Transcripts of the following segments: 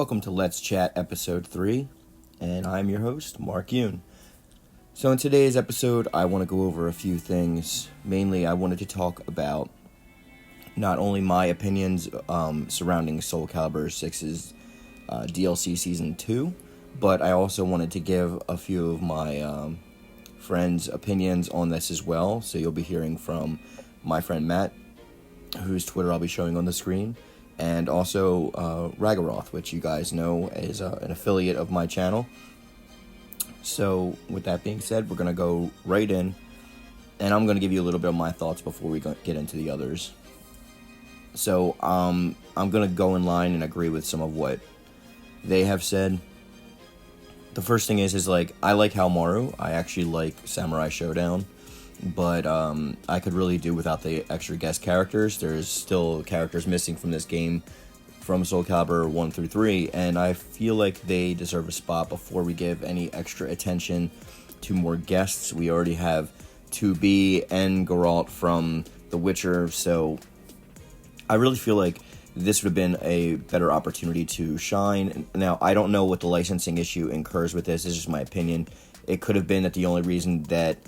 Welcome to Let's Chat episode 3, and I'm your host, Mark Yoon. So in today's episode, I want to go over a few things. Mainly, I wanted to talk about not only my opinions surrounding Soul Calibur 6's DLC Season 2, but I also wanted to give a few of my friends' opinions on this as well. So you'll be hearing from my friend Matt, whose Twitter I'll be showing on the screen, and also Ragaroth, which you guys know is an affiliate of my channel. So with that being said, we're going to go right in, and I'm going to give you a little bit of my thoughts before we get into the others. So I'm going to go in line and agree with some of what they have said. The first thing is like, I like Halmaru. I actually like Samurai Showdown. But I could really do without the extra guest characters. There's still characters missing from this game from Soul Calibur 1 through 3, and I feel like they deserve a spot before we give any extra attention to more guests. We already have 2B and Geralt from The Witcher, so I really feel like this would have been a better opportunity to shine. Now, I don't know what the licensing issue incurs with this. This is just my opinion. It could have been that the only reason that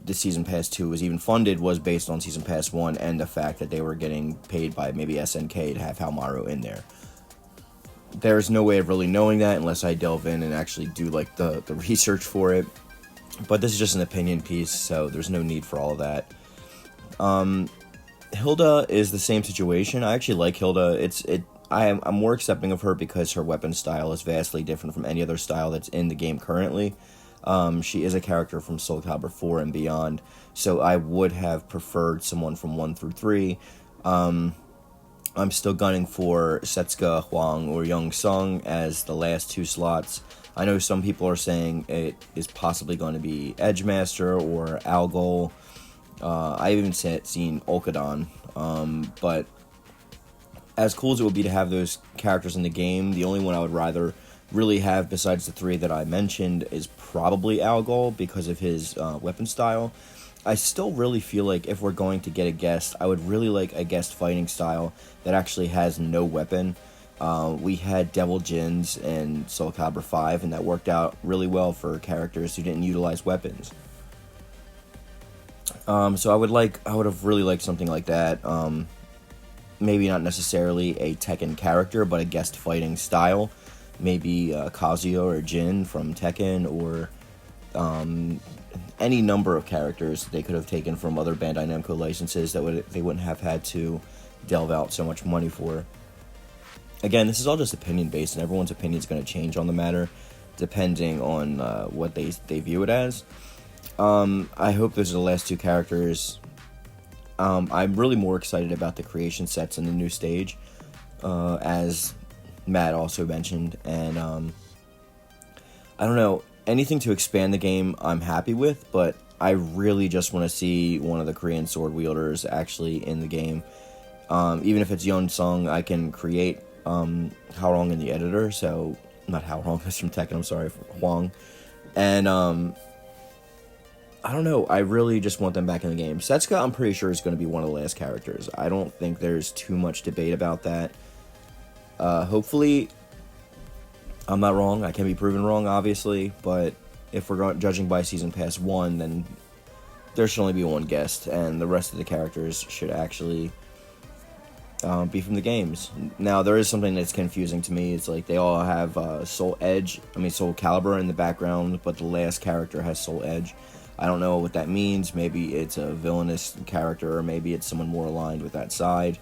the Season Pass 2 was even funded was based on Season Pass 1 and the fact that they were getting paid by maybe SNK to have Halmaru in there. There's no way of really knowing that unless I delve in and actually do like the research for it. But this is just an opinion piece, so there's no need for all of that. Hilda is the same situation. I actually like Hilda. I'm more accepting of her because her weapon style is vastly different from any other style that's in the game currently. She is a character from Soul Calibur 4 and beyond, so I would have preferred someone from 1 through 3. I'm still gunning for Setsuka Huang or Young Sung as the last 2 slots. I know some people are saying it is possibly going to be Edgemaster or Algol. I haven't seen Okadon, but as cool as it would be to have those characters in the game, the only one I would rather really have besides the 3 that I mentioned is probably Algol because of his weapon style. I still really feel like if we're going to get a guest, I would really like a guest fighting style that actually has no weapon. We had Devil Jins in Soul Calibur 5, and that worked out really well for characters who didn't utilize weapons. So I would have really liked something like that. Maybe not necessarily a Tekken character, but a guest fighting style. Maybe Kazuya or Jin from Tekken, or any number of characters they could have taken from other Bandai Namco licenses that they wouldn't have had to delve out so much money for. Again, this is all just opinion based, and everyone's opinion is going to change on the matter depending on what they view it as. I hope those are the last 2 characters. I'm really more excited about the creation sets in the new stage, as Matt also mentioned, and I don't know, anything to expand the game I'm happy with, but I really just want to see one of the Korean sword wielders actually in the game. Even if it's Yeon Sung, I can create Haorong in the editor, so not Haorong, that's from Tekken, I'm sorry, Hwang, and I don't know, I really just want them back in the game. Setsuka, I'm pretty sure, is going to be one of the last characters. I don't think there's too much debate about that. Hopefully, I'm not wrong. I can be proven wrong, obviously, but if we're judging by Season Pass 1, then there should only be 1 guest, and the rest of the characters should actually be from the games. Now, there is something that's confusing to me. It's like they all have Soul Calibur in the background, but the last character has Soul Edge. I don't know what that means. Maybe it's a villainous character, or maybe it's someone more aligned with that side.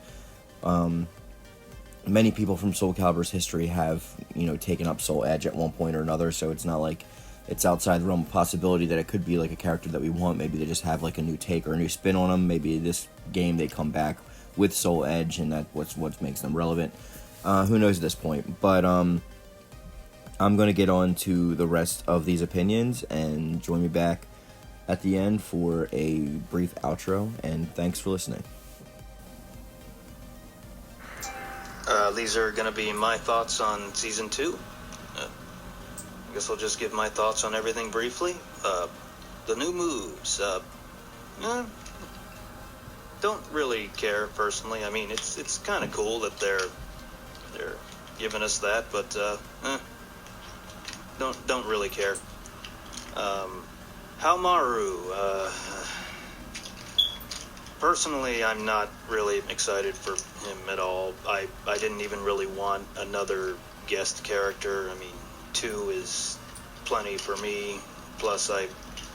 Many people from Soul Calibur's history have, taken up Soul Edge at one point or another, so it's not like it's outside the realm of possibility that it could be like a character that we want. Maybe they just have like a new take or a new spin on them. Maybe this game they come back with Soul Edge, and that's what makes them relevant. Who knows at this point? But I'm going to get on to the rest of these opinions, and join me back at the end for a brief outro, and thanks for listening. These are going to be my thoughts on Season 2. I guess I'll just give my thoughts on everything briefly. The new moves. Don't really care, personally. I mean, it's kind of cool that they're giving us that, but don't really care. Haomaru, personally, I'm not really excited for him at all. I didn't even really want another guest character. I mean, 2 is plenty for me. Plus, I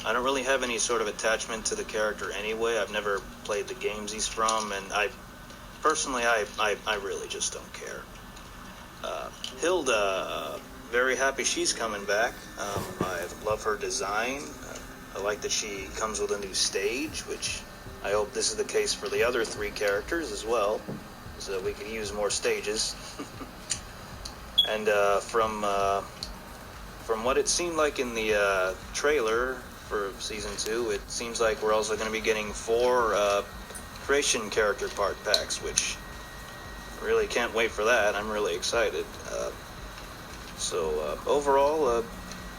don't really have any sort of attachment to the character anyway. I've never played the games he's from, and I really just don't care. Hilda, very happy she's coming back. I love her design. I like that she comes with a new stage, which I hope this is the case for the other 3 characters as well, so we could use more stages. And from what it seemed like in the trailer for Season 2, it seems like we're also going to be getting 4 creation character part packs, which I really can't wait for that. I'm really excited. So overall,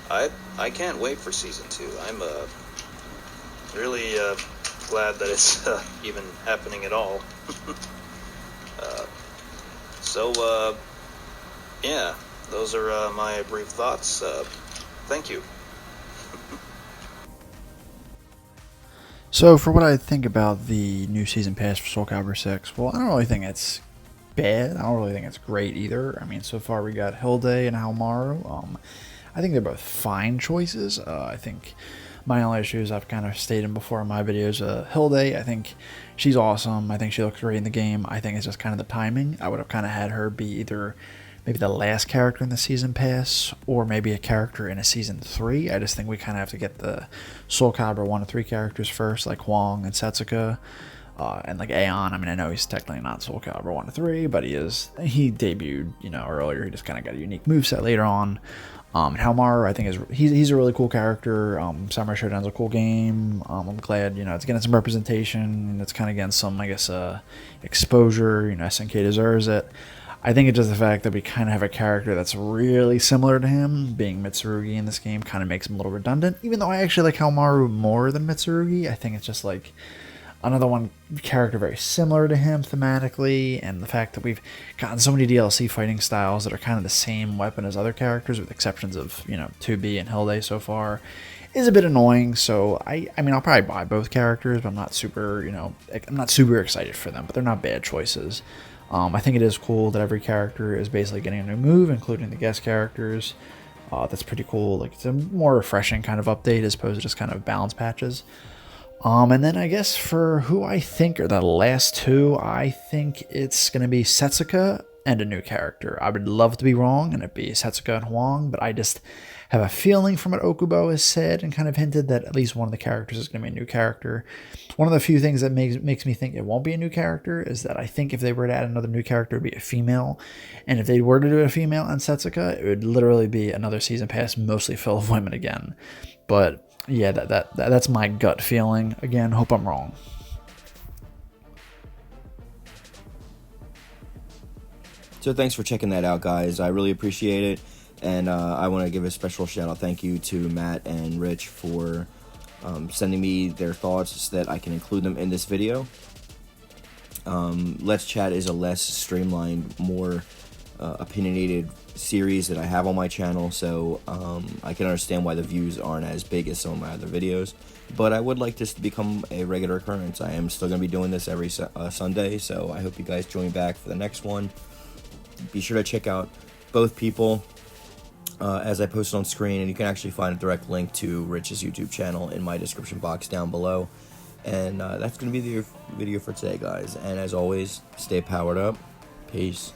I can't wait for Season 2. I'm really glad that it's even happening at all. Yeah, those are my brief thoughts. Thank you. So, for what I think about the new season pass for Soul Calibur 6, well, I don't really think it's bad. I don't really think it's great either. I mean, so far we got Hilde and Haomaru. I think they're both fine choices. I think my only issues, I've kind of stated before in my videos, Hilde, I think she's awesome. I think she looks great in the game. I think it's just kind of the timing. I would have kind of had her be either maybe the last character in the season pass, or maybe a character in a season 3. I just think we kind of have to get the Soul Calibur 1 to 3 characters first, like Hwang and Setsuka, and like Aeon. I mean, I know he's technically not Soul Calibur 1 to 3, but he debuted, earlier. He just kind of got a unique moveset later on. Haomaru, I think he's a really cool character. Samurai Showdown's a cool game. I'm glad, it's getting some representation, and it's kind of getting some, I guess, exposure. SNK deserves it. I think it's just the fact that we kind of have a character that's really similar to him, being Mitsurugi in this game, kind of makes him a little redundant. Even though I actually like Haomaru more than Mitsurugi, I think it's just like another one character very similar to him thematically, and the fact that we've gotten so many DLC fighting styles that are kind of the same weapon as other characters, with exceptions of 2B and Hilde so far, is a bit annoying. So I mean, I'll probably buy both characters, but I'm not super excited for them. But they're not bad choices. I think it is cool that every character is basically getting a new move, including the guest characters. That's pretty cool. Like, it's a more refreshing kind of update as opposed to just kind of balance patches. And then I guess for who I think are the last 2, I think it's going to be Setsuka and a new character. I would love to be wrong and it'd be Setsuka and Hwang, but I just have a feeling from what Okubo has said and kind of hinted that at least one of the characters is going to be a new character. One of the few things that makes me think it won't be a new character is that I think if they were to add another new character, it would be a female. And if they were to do a female and Setsuka, it would literally be another season pass mostly full of women again. But yeah, that's my gut feeling. Again, hope I'm wrong. So thanks for checking that out, guys. I really appreciate it. And I want to give a special shout-out thank you to Matt and Rich for sending me their thoughts so that I can include them in this video. Let's Chat is a less streamlined, more opinionated series that I have on my channel, so I can understand why the views aren't as big as some of my other videos. But I would like this to become a regular occurrence. I am still going to be doing this every Sunday, so I hope you guys join back for the next one. Be sure to check out both people as I post on screen, and you can actually find a direct link to Rich's YouTube channel in my description box down below. And that's going to be the video for today, guys. And as always, stay powered up. Peace.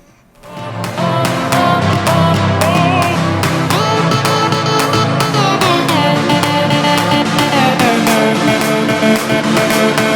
Thank you.